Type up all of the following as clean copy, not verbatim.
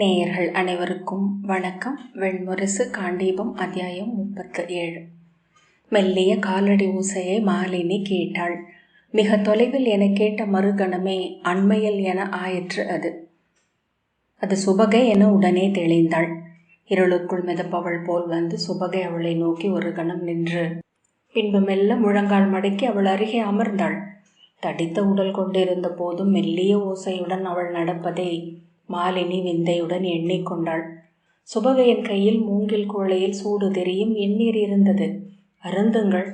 நேயர்கள் அனைவருக்கும் வணக்கம். வெண்முரசு காண்டீபம் அத்தியாயம் 37. மெல்லிய காலடி ஓசையை மாலினி கேட்டாள். மிக தொலைவில் என கேட்ட மறுகணமே அண்மையில் என ஆயிற்று. அது சுபகை என உடனே தெளிந்தாள். இருளுக்குள் மிதப்பவள் போல் வந்து சுபகை அவளை நோக்கி ஒரு கணம் நின்று பின்பு மெல்ல முழங்கால் மடக்கி அவள் அருகே அமர்ந்தாள். தடித்த உடல் கொண்டிருந்த போதும் மெல்லிய ஓசையுடன் அவள் நடப்பதை மாலினி விந்தையுடன் எண்ணிக்கொண்டாள். சுபகையின் கையில் மூங்கில் குவளையில் சூடு தெரியும் எண்ணீர் இருந்தது. அருந்துங்கள்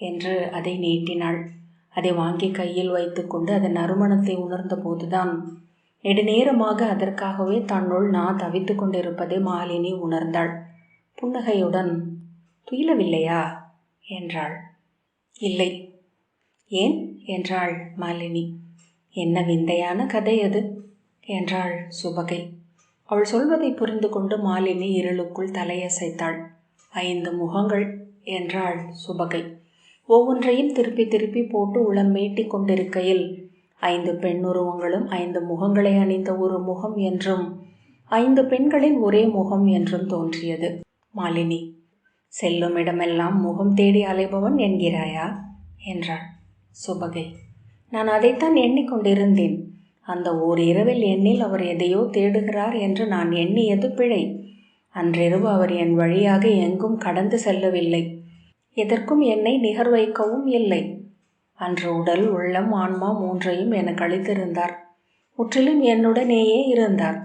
என்று அதை நீட்டினாள். அதை வாங்கி கையில் வைத்துக்கொண்டு அதன் நறுமணத்தை உணர்ந்த போதுதான் நெடுநேரமாக அதற்காகவே தன்னுள் நான் தவித்து கொண்டிருப்பதை மாலினி உணர்ந்தாள். புன்னகையுடன், துயிலவில்லையா என்றாள். இல்லை. ஏன் என்றாள் மாலினி. என்ன விந்தையான கதை அது என்றாள் சுபகை. அவள் சொல்வதை புரிந்து கொண்டு மாலினி இருளுக்குள் தலையசைத்தாள். 5 முகங்கள் என்றாள் சுபகை. ஒவ்வொன்றையும் திருப்பி திருப்பி போட்டு உளம் மீட்டிக் கொண்டிருக்கையில் 5 பெண்ணுருவங்களும் 5 முகங்களை அணிந்த ஒரு முகம் என்றும் 5 பெண்களின் ஒரே முகம் என்றும் தோன்றியது. மாலினி, செல்லும் இடமெல்லாம் முகம் தேடி அலைபவன் என்கிறாயா என்றாள் சுபகை. நான் அதைத்தான் எண்ணிக்கொண்டிருந்தேன். அந்த ஓரிரவில் எண்ணில் அவர் எதையோ தேடுகிறார் என்று நான் எண்ணியது பிழை. அன்றிரவு அவர் என் வழியாக எங்கும் கடந்து செல்லவில்லை. எதற்கும் என்னை நிகர் வைக்கவும் இல்லை. அன்று உடல், உள்ளம், ஆன்மா 3ஐயும் எனக்கு அளித்திருந்தார். முற்றிலும் என்னுடனேயே இருந்தார்.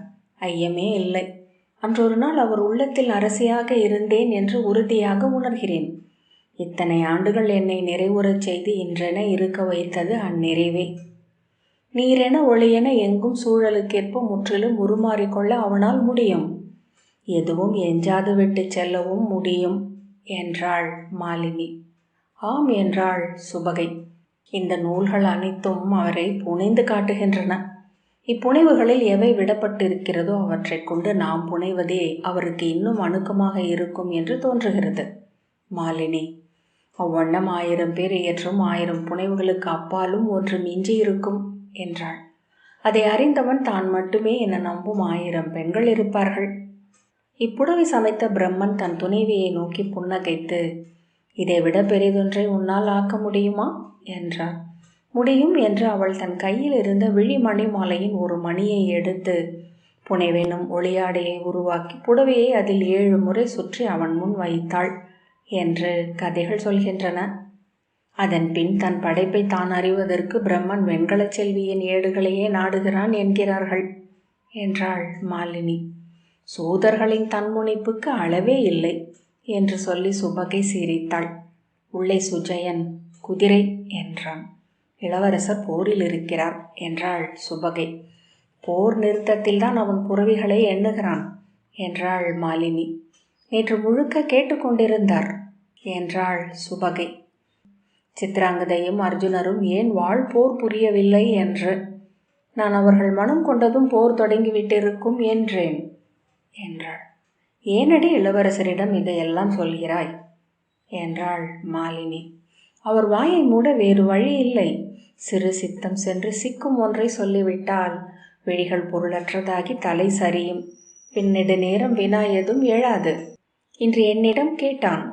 ஐயமே இல்லை. அன்றொரு நாள் அவர் உள்ளத்தில் அரசியாக இருந்தேன் என்று உறுதியாக உணர்கிறேன். இத்தனை ஆண்டுகள் என்னை நிறைவுறச் செய்து இன்றென இருக்க வைத்தது அந்நிறைவே. நீரென ஒளியென எங்கும் சூழலுக்கேற்ப முற்றிலும் உருமாறிக்கொள்ள அவனால் முடியும். எதுவும் எஞ்சாது விட்டு செல்லவும் முடியும் என்றாள் மாலினி. ஆம் என்றாள் சுபகை. இந்த நூல்கள் அனைத்தும் அவரை புனைந்து காட்டுகின்றன. இப்புனைவுகளில் எவை விடப்பட்டிருக்கிறதோ அவற்றை கொண்டு நாம் புனைவதே அவருக்கு இன்னும் அணுக்கமாக இருக்கும் என்று தோன்றுகிறது. மாலினி, அவ்வண்ணம் 1000 பேர் இயற்றும் 1000 புனைவுகளுக்கு அப்பாலும் ஒன்று மிஞ்சி இருக்கும் என்றாள். அதை அறிந்தவன் தான் மட்டுமே என நம்பும் 1000 பெண்கள் இருப்பார்கள். இப்புடவை சமைத்த பிரம்மன் தன் துணைவியை நோக்கி புன்னகைத்து, இதைவிட பெரிதொன்றை உன்னால் ஆக்க முடியுமா என்றார். முடியும் என்று அவள் தன் கையில் இருந்த விழிமணி மாலையின் ஒரு மணியை எடுத்து புனைவெனும் ஒளியாடையை உருவாக்கி புடவையை அதில் 7 முறை சுற்றி அவன் முன் வைத்தாள் என்று கதைகள் சொல்கின்றன. அதன் பின் தன் படைப்பை தான் அறிவதற்கு பிரம்மன் வெண்கலச் செல்வியின் ஏடுகளையே நாடுகிறான் என்கிறார்கள் என்றாள் மாலினி. சூதர்களின் தன்முனைப்புக்கு அளவே இல்லை என்று சொல்லி சுபகை சிரித்தாள். உள்ளே சுஜயன் குதிரை என்றான். இளவரசர் போரில் இருக்கிறார் என்றாள் சுபகை. போர் நிறுத்தத்தில் தான் அவன் புறவிகளை எண்ணுகிறான் என்றாள் மாலினி. நேற்று முழுக்க கேட்டுக்கொண்டிருந்தார் என்றாள் சுபகை. சித்ராங்கதையும் அர்ஜுனரும் ஏன் போர் புரியவில்லை என்று. நான் அவர்கள் மனம் கொண்டதும் போர் தொடங்கிவிட்டிருக்கும் என்றேன் என்றாள். ஏனடி இளவரசரிடம் இதையெல்லாம் சொல்கிறாய் என்றாள் மாலினி. அவர் வாயை மூட வேறு வழி இல்லை. சிறு சித்தம் சென்று சிக்கும் ஒன்றை சொல்லிவிட்டால் விழிகள் பொருளற்றதாகி தலை சரியும். பின்னெடு நேரம் வினா எதுவும் எழாது. இன்று என்னிடம் கேட்டான்,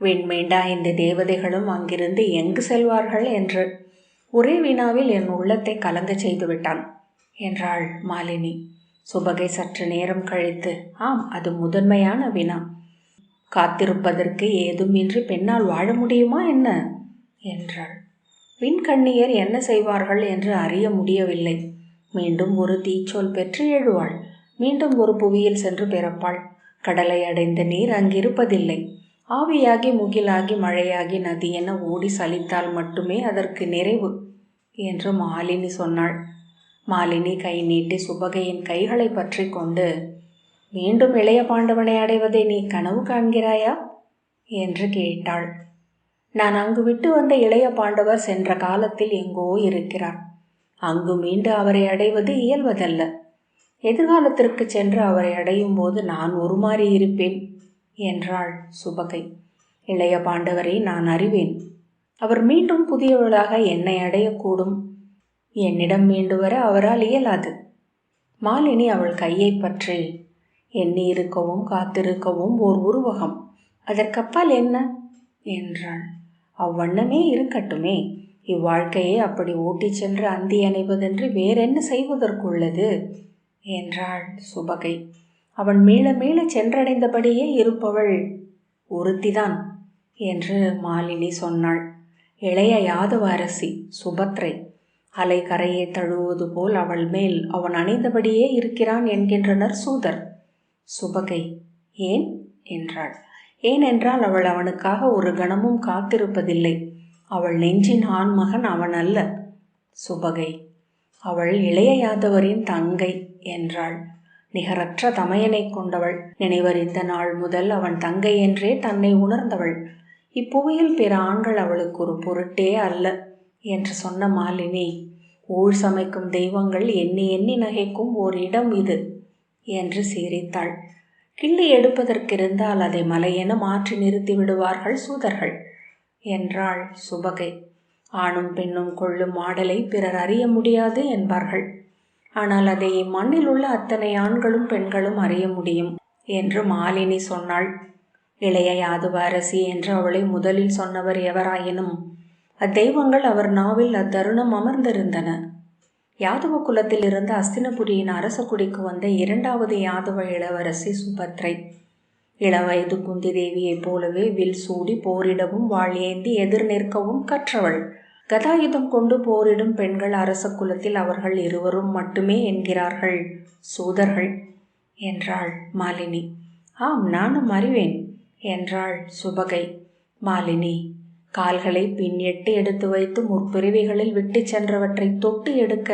விண்மீண்டா இந்த தேவதைகளும் அங்கிருந்து எங்கு செல்வார்கள் என்று. ஒரே வினாவில் என் உள்ளத்தை கலங்க செய்து விட்டான் என்றாள் மாலினி. சுபகை சற்று நேரம் கழித்து, ஆம், அது முதன்மையான வினா. காத்திருப்பதற்கு ஏதுமின்றி பெண்ணால் வாழ முடியுமா என்ன என்றாள். விண்கண்ணியர் என்ன செய்வார்கள் என்று அறிய முடியவில்லை. மீண்டும் ஒரு தீச்சோல் பெற்று எழுவாள். மீண்டும் ஒரு புவியில் சென்று பிறப்பாள். கடலை அடைந்த நீர் அங்கிருப்பதில்லை. ஆவியாகி முகிலாகி மழையாகி நதி என ஓடி சலித்தால் மட்டுமே அதற்கு நிறைவு என்று மாலினி சொன்னாள். மாலினி கை நீட்டி சுபகையின் கைகளை பற்றி கொண்டு, மீண்டும் இளைய பாண்டவனை அடைவதை நீ கனவு காண்கிறாயா என்று கேட்டாள். நான் அங்கு விட்டு வந்த இளைய பாண்டவர் சென்ற காலத்தில் எங்கோ இருக்கிறார். அங்கு மீண்டு அவரை அடைவது இயல்வதல்ல. எதிர்காலத்திற்கு சென்று அவரை அடையும் போது நான் உருமாறி இருப்பேன் என்றாள் சுபகை. இளைய பாண்டவரை நான் அறிவேன். அவர் மீண்டும் புதியவளாக என்னை அடையக்கூடும். என்னிடம் மீண்டு வர அவரால் இயலாது. மாலினி அவள் கையை பற்றி, எண்ணி இருக்கவும் காத்திருக்கவும் ஓர் உருவகம், அதற்கப்பால் என்ன என்றாள். அவ்வண்ணமே இருக்கட்டுமே, இவ்வாழ்க்கையை அப்படி ஓட்டிச் சென்று அந்தி அணைவதென்று வேறென்ன செய்வதற்குள்ளது என்றாள் சுபகை. அவன் மீள மீள சென்றடைந்தபடியே இருப்பவள் ஒருத்திதான் என்று மாலினி சொன்னாள். இளைய யாதவ அரசி சுபத்ரை அலை கரையை தழுவுவது போல் அவள் மேல் அவன் அணிந்தபடியே இருக்கிறான் என்கின்றனர் சூதர். சுபகை ஏன் என்றாள். ஏனென்றால் அவள் அவனுக்காக ஒரு கணமும் காத்திருப்பதில்லை. அவள் நெஞ்சின் ஆண்மகன் அவன் அல்ல. சுபகை அவள் இளைய யாதவரின் தங்கை என்றாள். நிகரற்ற தமையனை கொண்டவள். நினைவறிந்த நாள் முதல் அவன் தங்கை என்றே தன்னை உணர்ந்தவள். இப்புவியில் பிற ஆண்கள் அவளுக்கு ஒரு பொருட்டே அல்ல என்று சொன்ன மாலினி, ஊழ் சமைக்கும் தெய்வங்கள் எண்ணி எண்ணி நகைக்கும் ஓர் இடம் இது என்று சிரித்தாள். கிள்ளி எடுப்பதற்கிருந்தால் அதை மலையென மாற்றி நிறுத்தி விடுவார்கள் சூதர்கள் என்றாள் சுபகை. ஆணும் பெண்ணும் கொள்ளும் ஆடலை பிறர் அறிய முடியாது என்பார்கள். ஆனால் அதை மண்ணில் உள்ள அத்தனை ஆண்களும் பெண்களும் அறிய முடியும் என்று மாலினி சொன்னாள். இளைய யாதவ அரசி என்று அவளை முதலில் சொன்னவர் எவராயினும் அத்தெய்வங்கள் அவர் நாவில் அத்தருணம் அமர்ந்திருந்தன. யாதவ குலத்தில் இருந்து அஸ்தினபுரியின் அரச குடிக்கு வந்த இரண்டாவது யாதவ இளவரசி சுபத்ரை. இளவயது குந்தி தேவியைப் போலவே வில் சூடி போரிடவும் வாள் ஏந்தி எதிர் நிற்கவும் கற்றவள். கதாயுதம் கொண்டு போரிடும் பெண்கள் அரச குலத்தில் அவர்கள் இருவரும் மட்டுமே என்கிறார்கள் சூதர்கள் என்றாள் மாலினி. ஆம், நானும் அறிவேன் என்றாள் சுபகை. மாலினி கால்களை பின் எட்டு எடுத்து வைத்து முற்பிறவிகளில் விட்டு சென்றவற்றை தொட்டு எடுக்க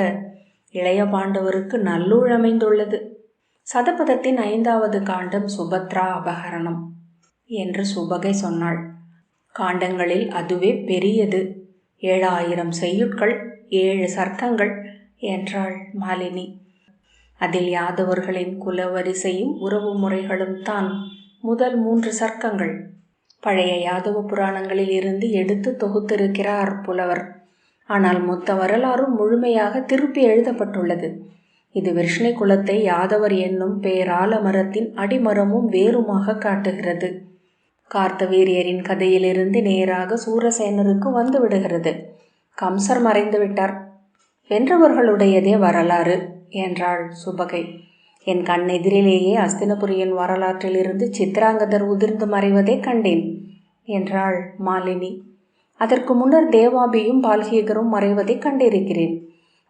இளைய பாண்டவருக்கு நல்லூழ் அமைந்துள்ளது. சதபதத்தின் 5வது காண்டம் சுபத்ரா அபகரணம் என்று சுபகை சொன்னாள். காண்டங்களில் அதுவே பெரியது. 7000 செய்யுட்கள், 7 சர்க்கங்கள் என்றாள் மாலினி. அதில் யாதவர்களின் குலவரிசையும் உறவு முறைகளும் தான் முதல் 3 சர்க்கங்கள். பழைய யாதவ புராணங்களில் இருந்து எடுத்து தொகுத்திருக்கிறார் புலவர். ஆனால் மொத்த வரலாறும் முழுமையாக திருப்பி எழுதப்பட்டுள்ளது. இது விஷ்ணு குலத்தை யாதவர் என்னும் பேராலமரத்தின் அடிமரமும் வேறுமாக காட்டுகிறது. கார்த்தவீரியரின் கதையிலிருந்து நேராக சூரசேனருக்கு வந்து விடுகிறது. கம்சர் மறைந்து விட்டார். வென்றவர்களுடையதே வரலாறு என்றாள் சுபகை. என் கண்ணெதிரிலேயே அஸ்தினபுரியின் வரலாற்றிலிருந்து சித்ராங்கதர் உதிர்ந்து மறைவதை கண்டேன் என்றாள் மாலினி. அதற்கு முன்னர் தேவாபியும் பால்கீகரும் மறைவதை கண்டிருக்கிறேன்.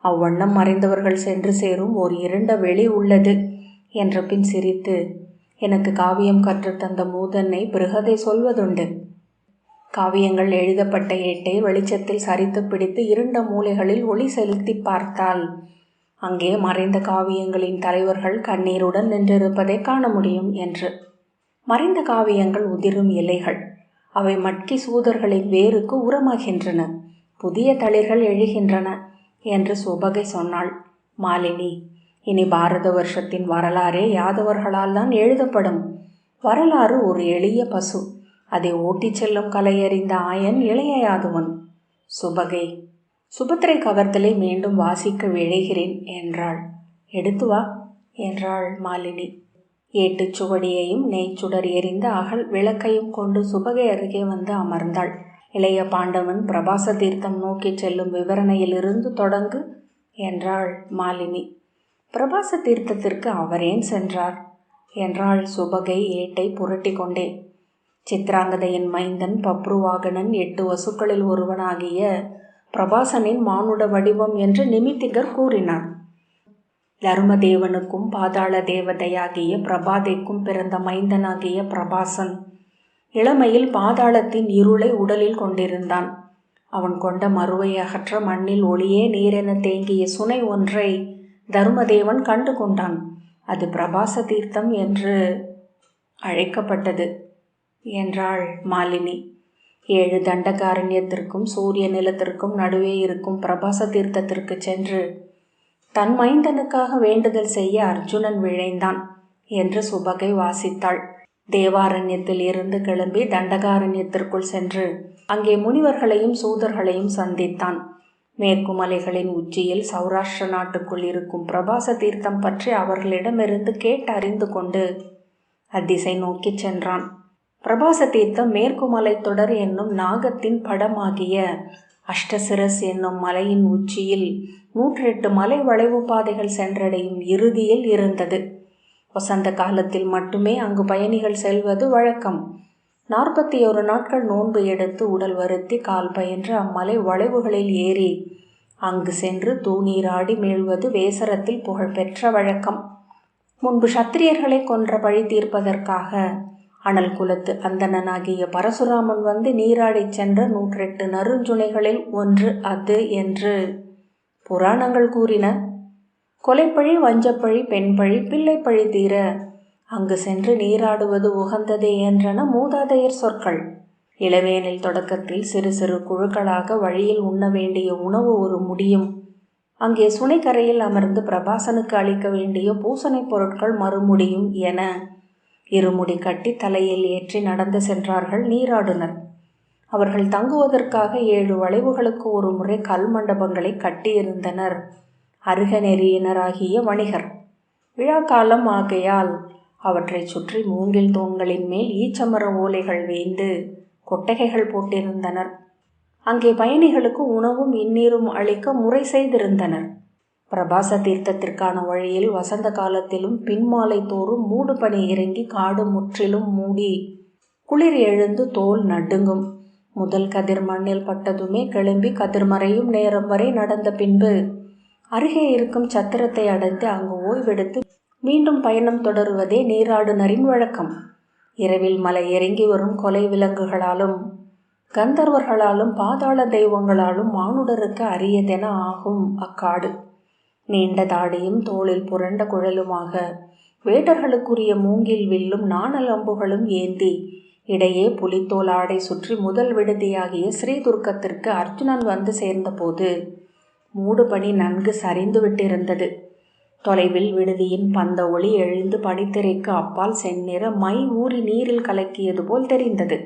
அவ்வண்ணம் மறைந்தவர்கள் சென்று சேரும் ஓர் இருண்ட வெளி உள்ளது என்ற பின் சிரித்து, எனக்கு காவியம் கற்றுத்தந்த மூதன்னை பிருகதை சொல்வதுண்டு. காவியங்கள் எழுதப்பட்ட ஏட்டை வெளிச்சத்தில் சரித்து பிடித்து இருண்ட மூலைகளில் ஒளி செலுத்தி பார்த்தால் அங்கே மறைந்த காவியங்களின் தலைவர்கள் கண்ணீருடன் நின்றிருப்பதை காண முடியும் என்று. மறைந்த காவியங்கள் உதிரும் இலைகள். அவை மட்கி சூதர்களின் வேருக்கு உரமாகின்றன. புதிய தளிர்கள் எழுகின்றன என்று சுபகை சொன்னாள். மாலினி இனி பாரத வருஷத்தின் வரலாறே யாதவர்களால் தான் எழுதப்படும். வரலாறு ஒரு எளிய பசு. அதை ஓட்டிச் செல்லும் கலையறிந்த ஆயன் இளைய யாதவன். சுபகை சுபத்ரை கவர்த்தலை மீண்டும் வாசிக்க விழைகிறேன் என்றாள். எடுத்து வா என்றாள் மாலினி. ஏட்டுச் சுவடியையும் நெய்ச்சுடர் எரிந்த அகல் விளக்கையும் கொண்டு சுபகை அருகே வந்து அமர்ந்தாள். இளைய பாண்டவன் பிரபாச தீர்த்தம் நோக்கி செல்லும் விவரணையிலிருந்து தொடங்கு என்றாள் மாலினி. பிரபாச தீர்த்தத்திற்கு அவர் ஏன் சென்றார் என்றாள் சுபகை ஏட்டை புரட்டி கொண்டே. சித்ராங்கதையின் மைந்தன் பப்ருவாகனன் 8 வசுக்களில் ஒருவனாகிய பிரபாசனின் மானுட வடிவம் என்று நிமித்திகர் கூறினார். தர்மதேவனுக்கும் பாதாள தேவதையாகிய பிரபாதைக்கும் பிறந்த மைந்தனாகிய பிரபாசன் இளமையில் பாதாளத்தின் இருளை உடலில் கொண்டிருந்தான். அவன் கொண்ட மறுவை அகற்ற மண்ணில் ஒளியே நீரென தேங்கிய சுனை ஒன்றை தர்மதேவன் கண்டு கொண்டான். அது பிரபாச தீர்த்தம் என்று அழைக்கப்பட்டது என்றாள் மாலினி. 7 தண்டகாரண்யத்திற்கும் சூரிய நிலத்திற்கும் நடுவே இருக்கும் பிரபாச தீர்த்தத்திற்கு சென்று தன் மைந்தனுக்காக வேண்டுதல் செய்ய அர்ஜுனன் விழைந்தான் என்று சுபகை வாசித்தாள். தேவாரண்யத்தில் இருந்து கிளம்பி தண்டகாரண்யத்திற்குள் சென்று அங்கே முனிவர்களையும் சூதர்களையும் சந்தித்தான். மேற்கு மலைகளின் உச்சியில் சௌராஷ்டிர நாட்டுக்குள் இருக்கும் பிரபாச தீர்த்தம் பற்றி அவர்களிடமிருந்து கேட்டு அறிந்து கொண்டு அத்திசை நோக்கி சென்றான். பிரபாச தீர்த்தம் மேற்கு மலை தொடர் என்னும் நாகத்தின் படமாகிய அஷ்டசிரஸ் என்னும் மலையின் உச்சியில் 108 மலை வளைவு பாதைகள் சென்றடையும் இறுதியில் இருந்தது. வசந்த காலத்தில் மட்டுமே அங்கு பயணிகள் செல்வது வழக்கம். 41 நாட்கள் நோன்பு எடுத்து உடல் வருத்தி கால் பயின்று அம்மலை வளைவுகளில் ஏறி அங்கு சென்று தூணீராடி மீள்வது வேசரத்தில் புகழ்பெற்ற வழக்கம். முன்பு சத்திரியர்களை கொன்ற பழி தீர்ப்பதற்காக அனல் குலத்து அந்தணனாகிய பரசுராமன் வந்து நீராடிச் சென்ற 108 நறுஞ்சுனைகளில் ஒன்று அது என்று புராணங்கள் கூறின. கொலைப்பழி, வஞ்சப்பழி, பெண்பழி, பிள்ளைப்பழி தீர அங்கு சென்று நீராடுவது உகந்ததே என்றன மூதாதையர் சொற்கள். இளவேனில் தொடக்கத்தில் சிறு சிறு குழுக்களாக வழியில் உண்ண வேண்டிய உணவு ஒரு முடியும். அங்கே சுனைக்கரையில் அமர்ந்து பிரபாசனுக்கு அளிக்க வேண்டிய பூசணை பொருட்கள் மறுமுடியும் என இருமுடி கட்டி தலையில் ஏற்றி நடந்து சென்றார்கள் நீராடுனர். அவர்கள் தங்குவதற்காக 7 வளைவுகளுக்கு ஒரு முறை கல் மண்டபங்களை கட்டியிருந்தனர் அருக நெறியினராகிய வணிகர். விழாக்காலம் ஆகையால் அவற்றை சுற்றி மூங்கில் தூண்களின் மேல் ஈச்சமர ஓலைகள் வேய்ந்து கொட்டகைகள் போட்டிருந்தனர். அங்கே பயணிகளுக்கு உணவும் இந்நீரும் அளிக்க முறை செய்திருந்தனர். பிரபாச தீர்த்தத்திற்கான வழியில் வசந்த காலத்திலும் பின்மாலை தோறும் மூடு பனி இறங்கி காடு முற்றிலும் மூடி குளிர் எழுந்து தோல் நடுங்கும். முதல் கதிர் மண்ணில் பட்டதுமே கிளம்பி கதிர்மறையும் நேரம் வரை நடந்த பின்பு அருகே இருக்கும் சத்திரத்தை அடைந்து அங்கு ஓய்வெடுத்து மீண்டும் பயணம் தொடருவதே நீராடுனரின் வழக்கம். இரவில் மலை இறங்கி வரும் கொலை விலங்குகளாலும் கந்தர்வர்களாலும் பாதாள தெய்வங்களாலும் மானுடருக்கு அரியதென ஆகும் அக்காடு. நீண்ட தாடியும் தோளில் புரண்ட குழலுமாக வேடர்களுக்குரிய மூங்கில் வில்லும் நாணல் அம்புகளும் ஏந்தி இடையே புலித்தோல் ஆடை சுற்றி முதல் விடுதியாகிய ஸ்ரீதுர்க்கத்திற்கு அர்ஜுனன் வந்து சேர்ந்தபோது மூடு பனி நன்கு சரிந்து விட்டிருந்தது. தொலைவில் விடுதியின் பந்த ஒளி எழுந்து பனித்திரைக்கு அப்பால் செந்நிற மை ஊறி நீரில் கலக்கியது போல் தெரிந்தது.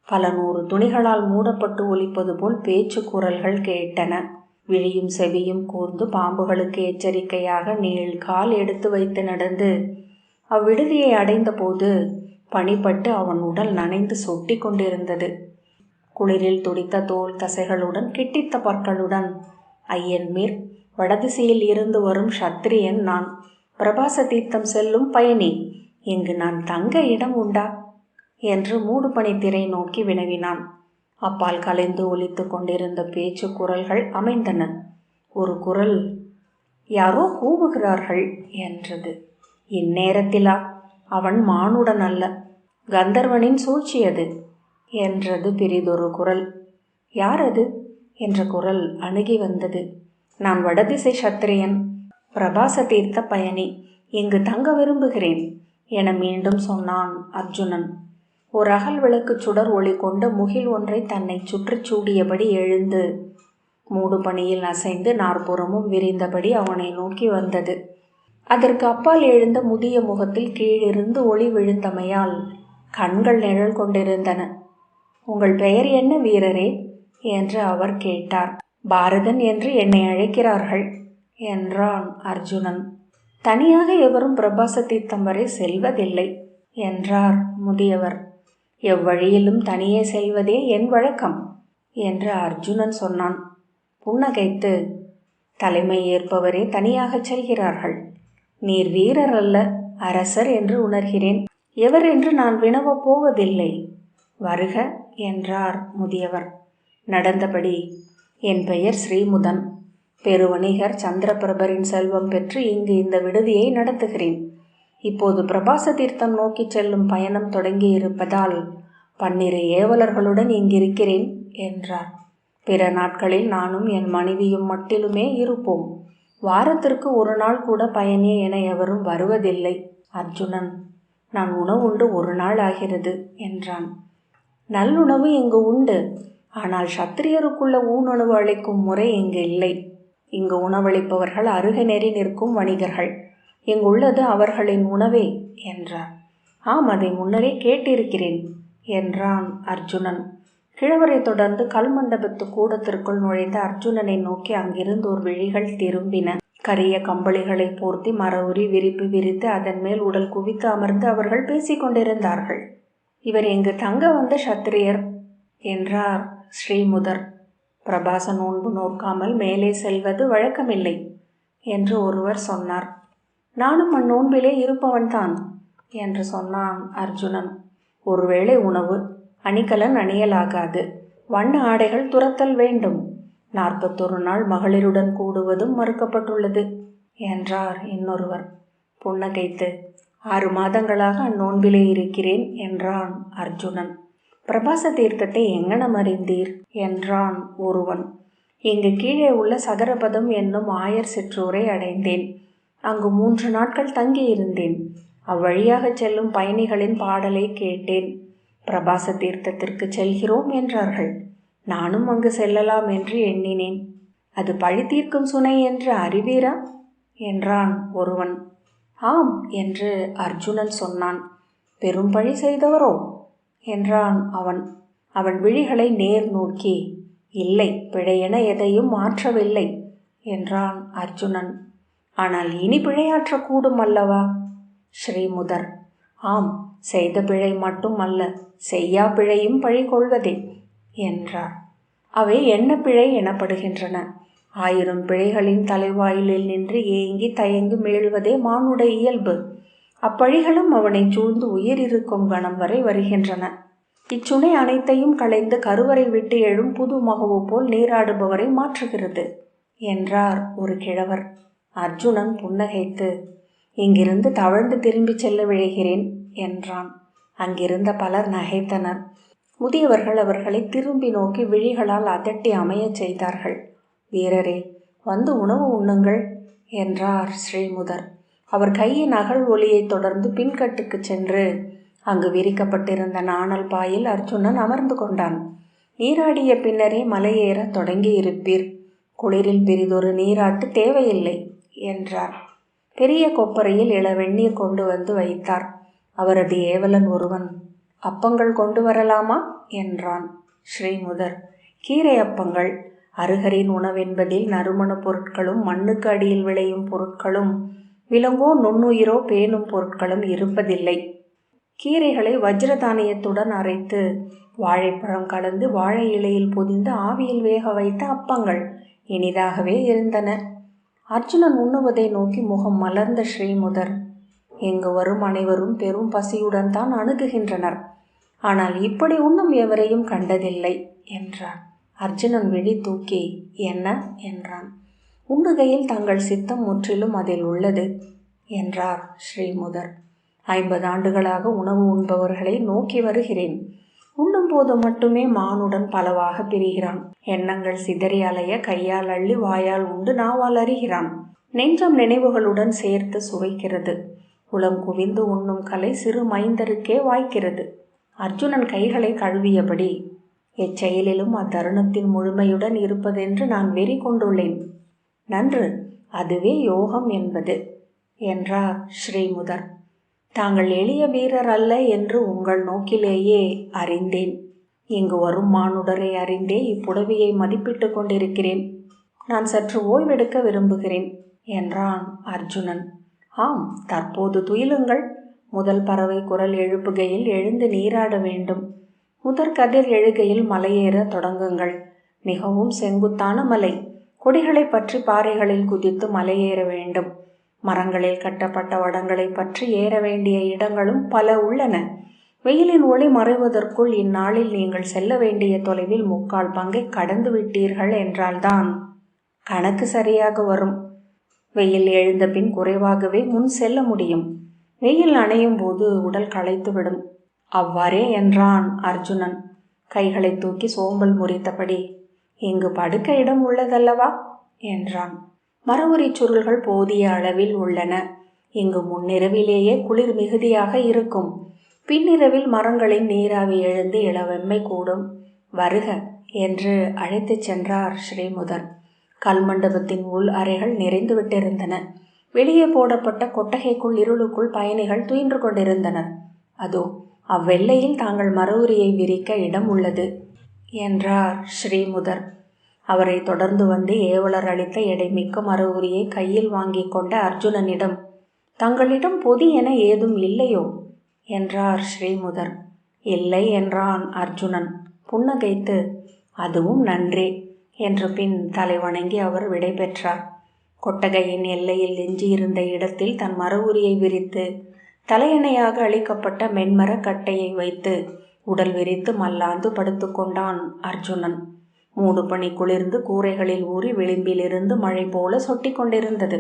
பல 100 துணிகளால் மூடப்பட்டு ஒலிப்பது போல் பேச்சு குரல்கள் கேட்டன. விழியும் செவியும் கூர்ந்து பாம்புகளுக்கு எச்சரிக்கையாக நீள்கால் எடுத்து வைத்து நடந்து அவ்விடுதியை அடைந்த போது பனிப்பட்டு அவன் உடல் நனைந்து சொட்டி கொண்டிருந்தது. குளிரில் துடித்த தோல் தசைகளுடன் கிட்டித்த பற்களுடன் ஐயன்மீர் வடதிசையில் இருந்து வரும் சத்திரியன் நான், பிரபாச தீர்த்தம் செல்லும் பயணி. இங்கு நான் தங்க இடம் உண்டா என்று மூடு பனித்திரை நோக்கி வினவினான். அப்பால் கலைந்து ஒலித்து கொண்டிருந்த பேச்சு குரல்கள் அமைந்தன. ஒரு குரல் யாரோ கூவுகிறார்கள் என்றது. இந்நேரத்திலா? அவன் மானுடன் அல்ல, கந்தர்வனின் சூழ்ச்சியது என்றது பிரிதொரு குரல். யார் அது என்ற குரல் அணுகி வந்தது. நான் வடதிசை சத்திரியன், பிரபாச தீர்த்த பயணி, இங்கு தங்க விரும்புகிறேன் என மீண்டும் சொன்னான் அர்ஜுனன். ஒரு அகல் விளக்கு சுடர் ஒளி கொண்ட முகில் ஒன்றை தன்னை சுற்றி சூடியபடி எழுந்து மூடு பனியில் அசைந்து நாற்புறமும் விரிந்தபடி அவனை நோக்கி வந்தது. அதற்கு அப்பால் எழுந்த முதிய முகத்தில் கீழிருந்து ஒளி விழுந்தமையால் கண்கள் நிழல் கொண்டிருந்தன. உங்கள் பெயர் என்ன வீரரே என்று அவர் கேட்டார். பாரதன் என்று என்னை அழைக்கிறார்கள் என்றான் அர்ஜுனன். தனியாக எவரும் பிரபாச தீர்த்தம் வரை செல்வதில்லை என்றார் முதியவர். எவ்வழியிலும் தனியே செல்வதே என் வழக்கம் என்று அர்ஜுனன் சொன்னான். புன்னகைத்து, தலைமை ஏற்பவரே தனியாகச் செல்கிறார்கள். நீர் வீரர் அல்ல, அரசர் என்று உணர்கிறேன். எவர் என்று நான் வினவப் போவதில்லை. வருக என்றார் முதியவர். நடந்தபடி, என் பெயர் ஸ்ரீமுதன். பெருவணிகர் சந்திரபிரபரின் செல்வம் பெற்று இங்கு இந்த விடுதியை நடத்துகிறேன். இப்போது பிரபாச தீர்த்தம் நோக்கி செல்லும் பயணம் தொடங்கி இருப்பதால் 12 ஏவலர்களுடன் இங்கிருக்கிறேன் என்றார். பிற நாட்களில் நானும் என் மனைவியும் மட்டிலுமே இருப்போம். வாரத்திற்கு ஒரு நாள் கூட பயணி என எவரும் வருவதில்லை. அர்ஜுனன், நான் உணவுண்டு 1 நாள் ஆகிறது என்றான். நல்லுணவு இங்கு உண்டு, ஆனால் சத்திரியருக்குள்ள ஊனுணவு அளிக்கும் முறை இங்கு இல்லை. இங்கு உணவளிப்பவர்கள் அருக நெறி நிற்கும் வணிகர்கள். இங்குள்ளது அவர்களின் உணவே என்றார். ஆம், அதை முன்னரே கேட்டிருக்கிறேன் என்றான் அர்ஜுனன். கிழவரை தொடர்ந்து கல்மண்டபத்து கூடத்திற்குள் நுழைந்த அர்ஜுனனை நோக்கி அங்கிருந்து ஒரு விழிகள் திரும்பின. கரிய கம்பளிகளை போர்த்தி மர உரி விரிப்பு விரித்து அதன் மேல் உடல் குவித்து அமர்ந்து அவர்கள் பேசிக்கொண்டிருந்தார்கள். இவர் இங்கு தங்க வந்த சத்திரியர் என்றார் ஸ்ரீமுதர். பிரபாச நோன்பு நோக்காமல் மேலே செல்வது வழக்கமில்லை என்று ஒருவர் சொன்னார். நானும் அந்நோன்பிலே இருப்பவன்தான் என்று சொன்னான் அர்ஜுனன். ஒருவேளை உணவு அணிகலன் அணியலாகாது, வண்ண ஆடைகள் துரத்தல் வேண்டும், 41 நாள் மகளிருடன் கூடுவதும் மறுக்கப்பட்டுள்ளது என்றார் இன்னொருவர். புன்னகைத்து 6 மாதங்களாக அந்நோன்பிலே இருக்கிறேன் என்றான் அர்ஜுனன். பிரபாச தீர்த்தத்தை எங்கனம் அறிந்தீர் என்றான் ஒருவன். இங்கு கீழே உள்ள சகரபதம் என்னும் ஆயர் சிற்றூரை அடைந்தேன். அங்கு 3 நாட்கள் தங்கியிருந்தேன். அவ்வழியாக செல்லும் பயணிகளின் பாடலை கேட்டேன். பிரபாச தீர்த்தத்திற்கு செல்கிறோம் என்றார்கள். நானும் அங்கு செல்லலாம் என்று எண்ணினேன். அது பழி தீர்க்கும் சுனை என்று அறிவீரா என்றான் ஒருவன். ஆம் என்று அர்ஜுனன் சொன்னான். பெரும் பழி செய்தவரோ என்றான் அவன். அவன் விழிகளை நேர் நோக்கி இல்லை, பிழையென எதையும் மாற்றவில்லை என்றான் அர்ஜுனன். ஆனால் இனி பிழையாற்றக்கூடும் அல்லவா? ஸ்ரீமுதர். ஆம், செய்த பிழை மட்டும் அல்ல, செய்யா பிழையும் பழி கொள்வதே என்றார். அவை என்ன பிழை எனப்படுகின்றன? 1000 பிழைகளின் தலைவாயிலில் நின்று ஏங்கி தயங்கி மீள்வதே மானுட இயல்பு. அப்பழிகளும் அவனை சூழ்ந்து உயிர் இருக்கும் கணம் வரை வருகின்றன. இச்சுனை அனைத்தையும் களைந்து கருவறை விட்டு எழும் புது மகவு போல் நீராடுபவரை மாற்றுகிறது என்றார் ஒரு கிழவர். அர்ஜுனன் புன்னகைத்து இங்கிருந்து தவழ்ந்து திரும்பி செல்ல விழைகிறேன் என்றான். அங்கிருந்த பலர் நகைத்தனர். முதியவர்கள் அவர்களை திரும்பி நோக்கி விழிகளால் அதட்டி அமையச் செய்தார்கள். வீரரே, வந்து உணவு உண்ணுங்கள் என்றார் ஸ்ரீமுதர். அவர் கையின் அகல் ஒலியை தொடர்ந்து பின்கட்டுக்கு சென்று அங்கு விரிக்கப்பட்டிருந்த நாணல் பாயில் அர்ஜுனன் அமர்ந்து கொண்டான். நீராடிய பின்னரே மலையேற தொடங்கி இருப்பீர். குளிரில் பெரிதொரு நீராட்டு தேவையில்லை என்றார். பெரிய கொப்பரையில் இளவெந்நீர் கொண்டு வந்து வைத்தார். அவரது ஏவலன் ஒருவன் அப்பங்கள் கொண்டு வரலாமா என்றான். ஸ்ரீமுதர். கீரை அப்பங்கள். அருகரின் உணவென்பதில் நறுமண பொருட்களும் மண்ணுக்கு அடியில் விளையும் பொருட்களும் விலங்கோ நுண்ணுயிரோ பேணும் பொருட்களும் இருப்பதில்லை. கீரைகளை வஜ்ரதானியத்துடன் அரைத்து வாழைப்பழம் கலந்து வாழை இலையில் பொதிந்து ஆவியில் வேக வைத்த அப்பங்கள் இனிதாகவே இருந்தன. அர்ஜுனன் உண்ணுவதை நோக்கி முகம் மலர்ந்த ஸ்ரீமுதர். இங்கு வரும் அனைவரும் பெரும் பசியுடன் தான் அணுகுகின்றனர். ஆனால் இப்படி உண்ணும் எவரையும் கண்டதில்லை என்றார். அர்ஜுனன் விழி தூக்கி என்ன என்றான். உண்ணுகையில் தங்கள் சித்தம் முற்றிலும் அதில் உள்ளது என்றார் ஸ்ரீமுதர். 50 ஆண்டுகளாக உணவு உண்பவர்களை நோக்கி வருகிறேன். உண்ணும் போது மட்டுமே மானுடன் பலவாக பிரிகிறான். எண்ணங்கள் சிதறி அலைய கையால் அள்ளி வாயால் உண்டு நாவால் அறிகிறான். நெஞ்சம் நினைவுகளுடன் சேர்த்து சுவைக்கிறது. உளம் குவிந்து உண்ணும் கலை சிறு மைந்தருக்கே வாய்க்கிறது. அர்ஜுனன் கைகளை கழுவியபடி எச்செயலிலும் அத்தருணத்தின் முழுமையுடன் இருப்பதென்று நான் வெறி கொண்டுள்ளேன். நன்று, அதுவே யோகம் என்பது என்றார் ஸ்ரீமுதர். தாங்கள் எளிய வீரர் அல்ல என்று உங்கள் நோக்கிலேயே அறிந்தேன். இங்கு வரும் மானுடரை அறிந்தே இப்புடவையை மதிப்பிட்டு கொண்டிருக்கிறேன். நான் சற்று ஓய்வெடுக்க விரும்புகிறேன் என்றான் அர்ஜுனன். ஆம், தற்போது துயிலுங்கள். முதல் பறவை குரல் எழுப்புகையில் எழுந்து நீராட வேண்டும். முதற் கதிர் எழுகையில் மலையேற தொடங்குங்கள். மிகவும் செங்குத்தான மலை. கொடிகளை பற்றி பாறைகளில் குதித்து மலையேற வேண்டும். மரங்களில் கட்டப்பட்ட வடங்களை பற்றி ஏற வேண்டிய இடங்களும் பல உள்ளன. வெயிலின் ஒளி மறைவதற்குள் இந்நாளில் நீங்கள் செல்ல வேண்டிய தொலைவில் 3/4 பங்கை கடந்து விட்டீர்கள் என்றால்தான் கணக்கு சரியாக வரும். வெயில் எழுந்த பின் குறைவாகவே முன் செல்ல முடியும். வெயில் அணையும் போது உடல் களைத்துவிடும். அவ்வாறே என்றான் அர்ஜுனன். கைகளை தூக்கி சோம்பல் முறித்தபடி இங்கு படுக்க இடம் உள்ளதல்லவா என்றான். மரவுரி சுருள்கள் போதிய அளவில் உள்ளன. இங்கு முன்னிரவிலேயே குளிர் மிகுதியாக இருக்கும். பின்னிரவில் மரங்களின் நீராவி எழுந்து இளவெம்மை கூடும். வருக என்று அழைத்துச் சென்றார் ஸ்ரீமுதர். கல்மண்டபத்தின் உள் அறைகள் நிறைந்து விட்டிருந்தன. வெளியே போடப்பட்ட கொட்டகைக்குள் இருளுக்குள் பயணிகள் துயின்று கொண்டிருந்தனர். அதோ அவ்வெல்லையில் தாங்கள் மரவுரியை விரிக்க இடம் உள்ளது என்றார் ஸ்ரீமுதர். அவரை தொடர்ந்து வந்து ஏவலர் அளித்த எடைமிக்க மர உரியை கையில் வாங்கி கொண்ட அர்ஜுனனிடம், தங்களிடம் பொதி என ஏதும் இல்லையோ என்றார் ஸ்ரீமுதர். இல்லை என்றான் அர்ஜுனன். புன்னகைத்து, அதுவும் நன்றே என்று பின் தலை வணங்கி அவர் விடை பெற்றார். கொட்டகையின் எல்லையில் எஞ்சியிருந்த இடத்தில் தன் மர உரியை விரித்து தலையணையாக அளிக்கப்பட்ட மென்மர கட்டையை வைத்து உடல் விரித்து மல்லாந்து படுத்து கொண்டான் அர்ஜுனன். மூடு பனி குளிர்ந்து கூரைகளில் ஊறி விளிம்பிலிருந்து மழை போல சொட்டி கொண்டிருந்தது.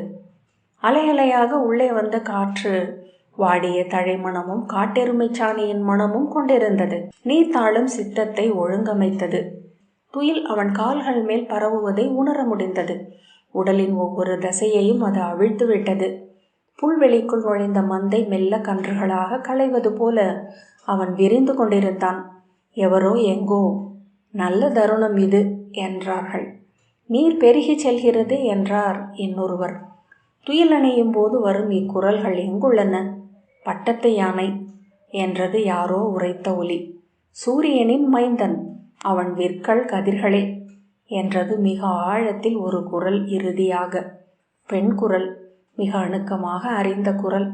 அலையலையாக உள்ளே வந்த காற்று வாடிய தழை மணமும் காட்டெருமை சாணியின் மணமும் கொண்டிருந்தது. நீர்த்தாளும் சித்தத்தை ஒழுங்கமைத்தது. துயில் அவன் கால்கள் மேல் பரவுவதை உணர முடிந்தது. உடலின் ஒவ்வொரு தசையையும் அது அவிழ்த்து விட்டது. புல்வெளிக்குள் நுழைந்த மந்தை மெல்ல கன்றுகளாக களைவது போல அவன் விரிந்து கொண்டிருந்தான். எவரோ எங்கோ, நல்ல தருணம் இது என்றார்கள். நீர் பெருகி செல்கிறது என்றார் இன்னொருவர். துயில் அணையும் போது வரும் இக்குரல்கள் எங்குள்ளன? பட்டத்து யானை என்றது யாரோ உரைத்த ஒலி. சூரியனின் மைந்தன், அவன் விற்கள் கதிர்களே என்றது மிக ஆழத்தில் ஒரு குரல். இறுதியாக பெண் குரல், மிக அணுக்கமாக அறிந்த குரல்,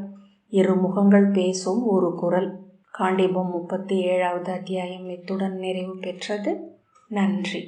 இரு முகங்கள் பேசும் ஒரு குரல். காண்டீபம் 37வது அத்தியாயம் இத்துடன் நிறைவு பெற்றது. நன்றி.